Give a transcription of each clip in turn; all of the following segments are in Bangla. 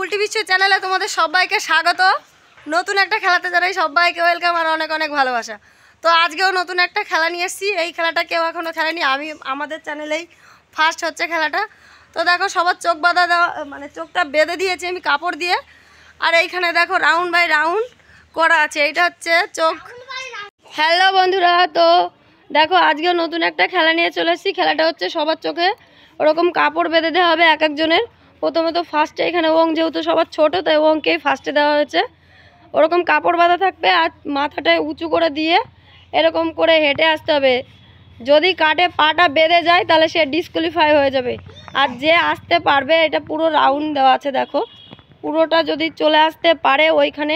উল্টি বিশ্ব চ্যানেলে তোমাদের সবাইকে স্বাগত। নতুন একটা খেলাতে জানাই সবাইকে ওয়েলকাম আর অনেক অনেক ভালোবাসা। তো আজকেও নতুন একটা খেলা নিয়ে এসেছি। এই খেলাটা কেউ এখনও খেলেনি, আমাদের চ্যানেলেই ফার্স্ট হচ্ছে খেলাটা। তো দেখো সবার চোখ বাঁধা দেওয়া, মানে চোখটা বেঁধে দিয়েছি আমি কাপড় দিয়ে। আর এইখানে দেখো রাউন্ড বাই রাউন্ড করা আছে, এইটা হচ্ছে চোখ। হ্যালো বন্ধুরা, তো দেখো আজকেও নতুন একটা খেলা নিয়ে চলে এসেছি। খেলাটা হচ্ছে সবার চোখে ওরকম কাপড় বেঁধে দেওয়া হবে এক একজনের। প্রথমে তো ফার্স্টে এখানে ওং যেহেতু সবার ছোটো, তাই ওংকেই ফার্স্টে দেওয়া হয়েছে। ওরকম কাপড় বাঁধা থাকবে আর মাথাটায় উঁচু করে দিয়ে এরকম করে হেঁটে আসতে হবে। যদি কাটে পাটা বেঁধে যায় তাহলে সে ডিসকোয়ালিফাই হয়ে যাবে। আর যে আসতে পারবে, এটা পুরো রাউন্ড দেওয়া আছে দেখো, পুরোটা যদি চলে আসতে পারে ওইখানে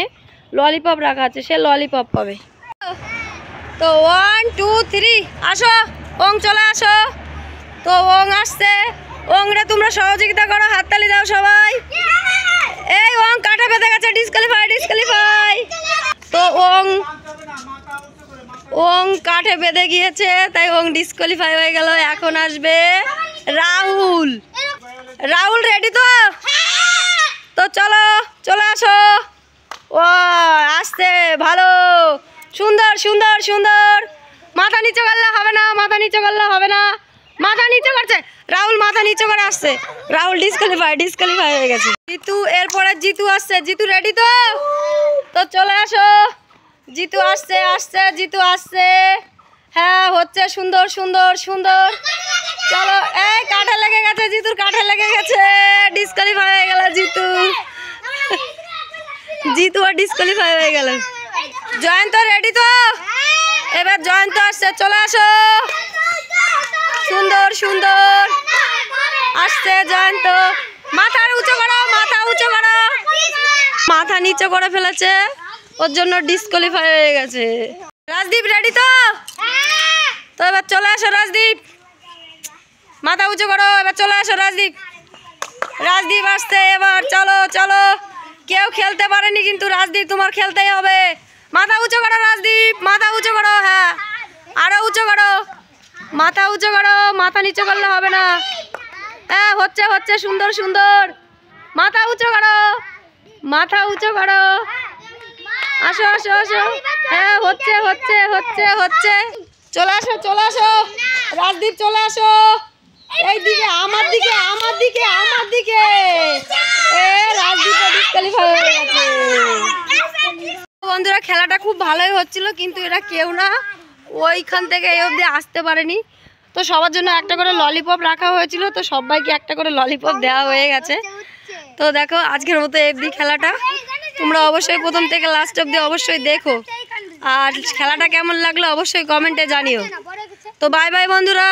ললিপপ রাখা আছে, সে ললিপপ পাবে। তো 1 2 3 আসো, ওং চলে আসো। তো ওং আসছে, ওং রে তোমরা সহযোগিতা করো, হাততালি দাও সবাই। এই ওং কাটা বেঁধে গেছে, ডিসকোয়ালিফাই ডিসকোয়ালিফাই। তো ওং কাঠে বেঁধে গিয়েছে, তাই ওং ডিসকোয়ালিফাই হয়ে গেল। এখন আসবে রাহুল। রাহুল রেডি তো? তো চলো চলে আসো। ও আসছে, ভালো, সুন্দর সুন্দর সুন্দর। মাথা নিচে করলে হবে না, মাথা নিচে করলে হবে না। মাথা নিচে করছে রাহুল, মাথা নিচে করে আসছে। রাহুল ডিসকোয়ালিফাই হয়ে গেছে। জিতু, এরপরে জিতু আসছে। জিতু রেডি তো? তো চলে আসো। জিতু আসছে আসছে, জিতু আসছে। হ্যাঁ হচ্ছে, সুন্দর সুন্দর সুন্দর। চলো, এই কাঠে লেগে গেছে, জিতুর কাঠে লেগে গেছে, ডিসকোয়ালিফাই হয়ে গেল জিতু। জিতু আর ডিসকোয়ালিফাই হয়ে গেল। জয়ন্ত রেডি তো? এবার জয়ন্ত আসছে, চলে আসো। সুন্দর সুন্দর আসছে জয়ন্ত। মাথা উঁচু করো, মাথা উঁচু করো। মাথা নিচে করে ফেলেছে, ওর জন্য ডিসকোয়ালিফাই হয়ে গেছে। রাজদীপ রেডি তো? তো এবার চলে আসো রাজদীপ, মাথা উঁচু করো। এবার চলে আসো রাজদীপ। রাজদীপ আসছে এবার, চলো চলো। কেউ খেলতে পারেনি কিন্তু রাজদীপ, তোমার খেলতেই হবে। মাথা উঁচু করো রাজদীপ, মাথা উঁচু করো। হ্যাঁ আরো উঁচু করো, মাথা উঁচু করো। মাথা নিচু করলে হবে না। হ্যাঁ হচ্ছে হচ্ছে, সুন্দর সুন্দর। মাথা উঁচু করো, মাথা উঁচু করো। আসো আসো আসো। হ্যাঁ হচ্ছে হচ্ছে হচ্ছে হচ্ছে। চলে আসো চলে আসো রাজদীপ, চলে আসো এই দিকে, আমার দিকে আমার দিকে আমার দিকে। রাজদীপ ডিসকোয়ালিফাই হয়ে গেছে। বন্ধুরা খেলাটা খুব ভালোই হচ্ছিল, কিন্তু এরা কেউ না ওইখান থেকে এই অবধি আসতে পারেনি। তো সবার জন্য একটা করে ললিপপ রাখা হয়েছিল, তো সবাইকে একটা করে ললিপপ দেওয়া হয়ে গেছে। তো দেখো আজকের মতো অবধি খেলাটা। তোমরা অবশ্যই প্রথম থেকে লাস্ট অবধি অবশ্যই দেখো, আর খেলাটা কেমন লাগলো অবশ্যই কমেন্টে জানিও। তো বাই বাই বন্ধুরা।